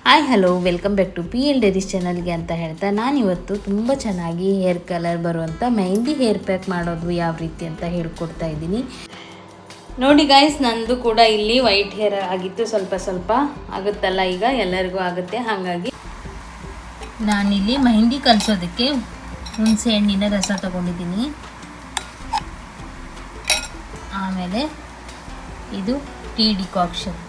Hi hello welcome back to PL diaries ಚಾನಲ್ಗೆ ಅಂತ ಹೇಳ್ತಾ ನಾನಿವತ್ತು ತುಂಬ ಚೆನ್ನಾಗಿ ಹೇರ್ ಕಲರ್ ಬರುವಂಥ ಮೆಹಂದಿ ಹೇರ್ ಪ್ಯಾಕ್ ಮಾಡೋದು ಯಾವ ರೀತಿ ಅಂತ ಹೇಳ್ಕೊಡ್ತಾ ಇದ್ದೀನಿ. ನೋಡಿ ಗಾಯ್ಸ್, ನಂದು ಕೂಡ ಇಲ್ಲಿ ವೈಟ್ ಹೇರ್ ಆಗಿತ್ತು, ಸ್ವಲ್ಪ ಆಗುತ್ತಲ್ಲ, ಈಗ ಎಲ್ಲರಿಗೂ ಆಗುತ್ತೆ. ಹಾಗಾಗಿ ನಾನಿಲ್ಲಿ ಮೆಹಂದಿ ಕಲಿಸೋದಕ್ಕೆ ಹುಣಸೆ ಹಣ್ಣಿನ ರಸ ತಗೊಂಡಿದ್ದೀನಿ. ಆಮೇಲೆ ಇದು ಟೀ ಡಿಕಾಕ್ಷನ್,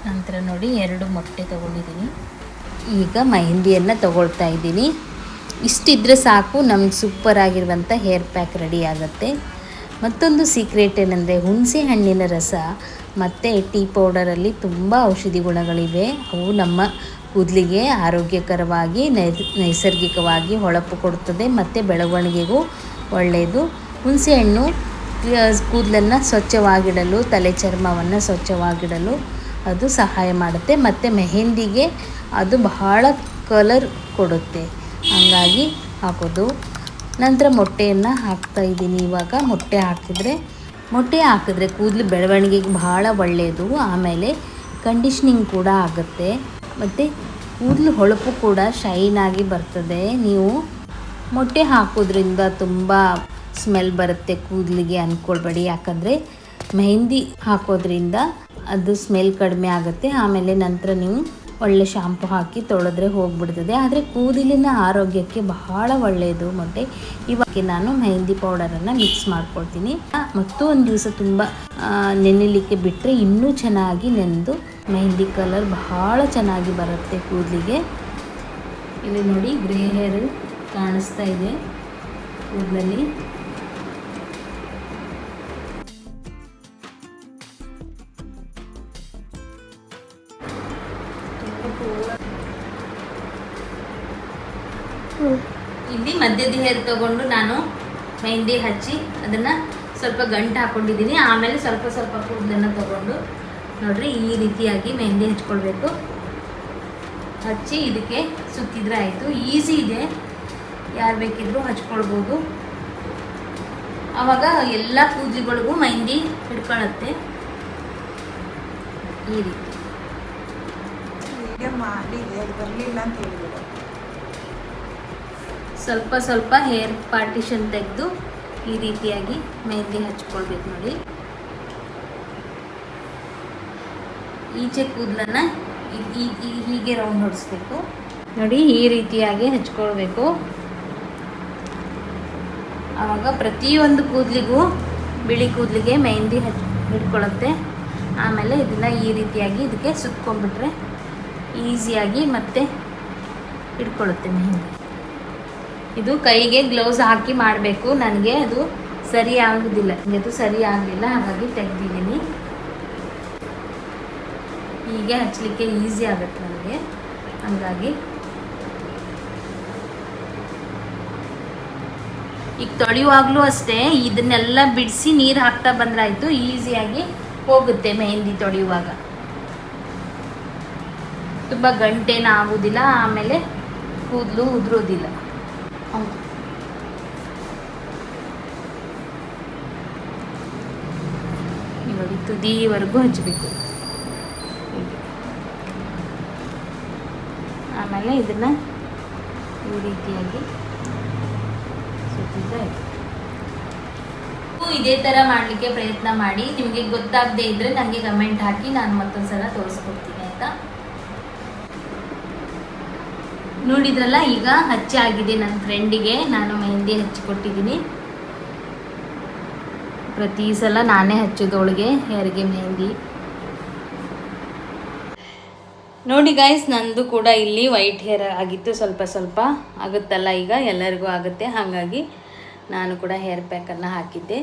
ನಂತರ ನೋಡಿ 2 ಮೊಟ್ಟೆ ತಗೊಂಡಿದ್ದೀನಿ. ಈಗ ಮೆಹಂದಿಯನ್ನು ತಗೊಳ್ತಾ ಇದ್ದೀನಿ. ಇಷ್ಟಿದ್ರೆ ಸಾಕು, ನಮ್ಗೆ ಸೂಪರ್ ಆಗಿರುವಂಥ ಹೇರ್ ಪ್ಯಾಕ್ ರೆಡಿ ಆಗುತ್ತೆ. ಮತ್ತೊಂದು ಸೀಕ್ರೆಟ್ ಏನಂದರೆ, ಹುಣಸೆ ಹಣ್ಣಿನ ರಸ ಮತ್ತು ಟೀ ಪೌಡರಲ್ಲಿ ತುಂಬ ಔಷಧಿ ಗುಣಗಳಿವೆ. ಅವು ನಮ್ಮ ಕೂದಲಿಗೆ ಆರೋಗ್ಯಕರವಾಗಿ ನೈಸರ್ಗಿಕವಾಗಿ ಹೊಳಪು ಕೊಡುತ್ತದೆ ಮತ್ತು ಬೆಳವಣಿಗೆಗೂ ಒಳ್ಳೆಯದು. ಹುಣಸೆ ಹಣ್ಣು ಕೂದಲನ್ನು ಸ್ವಚ್ಛವಾಗಿಡಲು, ತಲೆ ಚರ್ಮವನ್ನು ಸ್ವಚ್ಛವಾಗಿಡಲು ಅದು ಸಹಾಯ ಮಾಡುತ್ತೆ ಮತ್ತು ಮೆಹಂದಿಗೆ ಅದು ಬಹಳ ಕಲರ್ ಕೊಡುತ್ತೆ. ಹಾಗಾಗಿ ಹಾಕೋದು. ನಂತರ ಮೊಟ್ಟೆಯನ್ನು ಹಾಕ್ತಾಯಿದ್ದೀನಿ. ಇವಾಗ ಮೊಟ್ಟೆ ಹಾಕಿದ್ರೆ ಕೂದಲು ಬೆಳವಣಿಗೆಗೆ ಬಹಳ ಒಳ್ಳೆಯದು. ಆಮೇಲೆ ಕಂಡೀಷ್ನಿಂಗ್ ಕೂಡ ಆಗುತ್ತೆ ಮತ್ತು ಕೂದಲು ಹೊಳಪು ಕೂಡ ಶೈನಾಗಿ ಬರ್ತದೆ. ನೀವು ಮೊಟ್ಟೆ ಹಾಕೋದ್ರಿಂದ ತುಂಬ ಸ್ಮೆಲ್ ಬರುತ್ತೆ ಕೂದಲಿಗೆ ಅಂದ್ಕೊಳ್ಬೇಡಿ, ಯಾಕಂದರೆ ಮೆಹಂದಿ ಹಾಕೋದ್ರಿಂದ ಅದು ಸ್ಮೆಲ್ ಕಡಿಮೆ ಆಗುತ್ತೆ. ಆಮೇಲೆ ನಂತರ ನೀವು ಒಳ್ಳೆ ಶಾಂಪು ಹಾಕಿ ತೊಳೆದ್ರೆ ಹೋಗಿಬಿಡ್ತದೆ. ಆದರೆ ಕೂದಲಿನ ಆರೋಗ್ಯಕ್ಕೆ ಬಹಳ ಒಳ್ಳೆಯದು ಮೊಟ್ಟೆ. ಇವಾಗ ನಾನು ಮೆಹಂದಿ ಪೌಡರನ್ನು ಮಿಕ್ಸ್ ಮಾಡ್ಕೊಳ್ತೀನಿ. ಮತ್ತು ಒಂದು ದಿವಸ ತುಂಬ ನೆನೆಯಲಿಕ್ಕೆ ಬಿಟ್ಟರೆ ಇನ್ನೂ ಚೆನ್ನಾಗಿ ನೆನೆದು ಮೆಹಂದಿ ಕಲರ್ ಬಹಳ ಚೆನ್ನಾಗಿ ಬರುತ್ತೆ ಕೂದಲಿಗೆ. ಇಲ್ಲಿ ನೋಡಿ, ಗ್ರೇ ಹೇರ್ ಕಾಣಿಸ್ತಾ ಇದೆ ಕೂದಲಲ್ಲಿ. ಇಲ್ಲಿ ಮಧ್ಯದ ಹೇರ್ ತಗೊಂಡು ನಾನು ಮೆಹಂದಿ ಹಚ್ಚಿ ಅದನ್ನು ಸ್ವಲ್ಪ ಗಂಟು ಹಾಕ್ಕೊಂಡಿದ್ದೀನಿ. ಆಮೇಲೆ ಸ್ವಲ್ಪ ಕೂದಲನ್ನು ತಗೊಂಡು ನೋಡ್ರಿ ಈ ರೀತಿಯಾಗಿ ಮೆಹಂದಿ ಹಚ್ಕೊಳ್ಬೇಕು. ಹಚ್ಚಿ ಇದಕ್ಕೆ ಸುತ್ತಿದ್ರೆ ಆಯಿತು. ಈಸಿ ಇದೆ, ಯಾರು ಬೇಕಿದ್ರೂ ಹಚ್ಕೊಳ್ಬೋದು. ಆವಾಗ ಎಲ್ಲ ಕೂದಲುಗಳಿಗೂ ಮೆಹಂದಿ ಹಿಡ್ಕೊಳ್ಳುತ್ತೆ. ಈ ರೀತಿ ಸ್ವಲ್ಪ ಹೇರ್ ಪಾರ್ಟಿಷನ್ ತೆಗೆದು ಈ ರೀತಿಯಾಗಿ ಮೆಹಂದಿ ಹಚ್ಕೊಳ್ಬೇಕು. ನೋಡಿ, ಈಚೆ ಕೂದಲನ್ನು ಹೀಗೆ ರೌಂಡ್ ಹೊಡಿಸ್ಬೇಕು. ನೋಡಿ, ಈ ರೀತಿಯಾಗಿ ಹಚ್ಕೊಳ್ಬೇಕು. ಆವಾಗ ಪ್ರತಿಯೊಂದು ಕೂದಲಿಗೂ, ಬಿಳಿ ಕೂದಲಿಗೆ ಮೆಹಂದಿ ಹಿಡ್ಕೊಳ್ಳುತ್ತೆ. ಆಮೇಲೆ ಇದನ್ನು ಈ ರೀತಿಯಾಗಿ ಇದಕ್ಕೆ ಸುತ್ಕೊಂಡ್ಬಿಟ್ರೆ ಈಸಿಯಾಗಿ ಮತ್ತೆ ಹಿಡ್ಕೊಳ್ಳುತ್ತೆ ಮೆಹಂದಿ. ಇದು ಕೈಗೆ ಗ್ಲೌಸ್ ಹಾಕಿ ಮಾಡಬೇಕು. ನನಗೆ ಅದು ಸರಿ ಆಗೋದಿಲ್ಲ, ಅದು ಸರಿ ಆಗಲಿಲ್ಲ, ಹಾಗಾಗಿ ತೆಗೆದಿದ್ದೀನಿ. ಹೀಗೆ ಹಚ್ಚಲಿಕ್ಕೆ ಈಸಿ ಆಗುತ್ತೆ ನನಗೆ. ಹಾಗಾಗಿ ಈಗ ತೊಳೆಯುವಾಗಲೂ ಅಷ್ಟೇ ಇದನ್ನೆಲ್ಲ ಬಿಡಿಸಿ ನೀರು ಹಾಕ್ತಾ ಬಂದ್ರಾಯ್ತು, ಈಸಿಯಾಗಿ ಹೋಗುತ್ತೆ ಮೆಹಂದಿ ತೊಳೆಯುವಾಗ. ತುಂಬ ಗಂಟೇನೂ ಆಗೋದಿಲ್ಲ, ಆಮೇಲೆ ಕೂದಲು ಉದುರೋದಿಲ್ಲ. ನೋಡಿ, ತುದಿವರೆಗೂ ಹಚ್ಚಬೇಕು. ಆಮೇಲೆ ಇದನ್ನು ಈ ರೀತಿಯಾಗಿ ಸುತ್ತಿದ್ರೆ ಆಯಿತು. ಇದೇ ಥರ ಮಾಡಲಿಕ್ಕೆ ಪ್ರಯತ್ನ ಮಾಡಿ. ನಿಮಗೆ ಗೊತ್ತಾಗದೇ ಇದ್ದರೆ ನನಗೆ ಕಮೆಂಟ್ ಹಾಕಿ, ನಾನು ಮತ್ತೊಂದು ಸಲ ತೋರಿಸ್ಕೊಡ್ತೀನಿ ಆಯಿತಾ. ನೋಡಿದ್ರಲ್ಲ, ಈಗ ಹಚ್ಚಾಗಿದೆ. ನನ್ನ ಫ್ರೆಂಡಿಗೆ ನಾನು ಮೆಹಂದಿ ಹಚ್ಚಿಕೊಟ್ಟಿದ್ದೀನಿ. ಪ್ರತಿ ಸಲ ನಾನೇ ಹಚ್ಚೋದೊಳಗೆ ಹೇರ್ಗೆ ಮೆಹಂದಿ. ನೋಡಿ ಗಾಯ್ಸ್, ನಂದು ಕೂಡ ಇಲ್ಲಿ ವೈಟ್ ಹೇರ್ ಆಗಿತ್ತು, ಸ್ವಲ್ಪ ಆಗುತ್ತಲ್ಲ, ಈಗ ಎಲ್ಲರಿಗೂ ಆಗುತ್ತೆ. ಹಾಗಾಗಿ ನಾನು ಕೂಡ ಹೇರ್ ಪ್ಯಾಕನ್ನು ಹಾಕಿದ್ದೆ.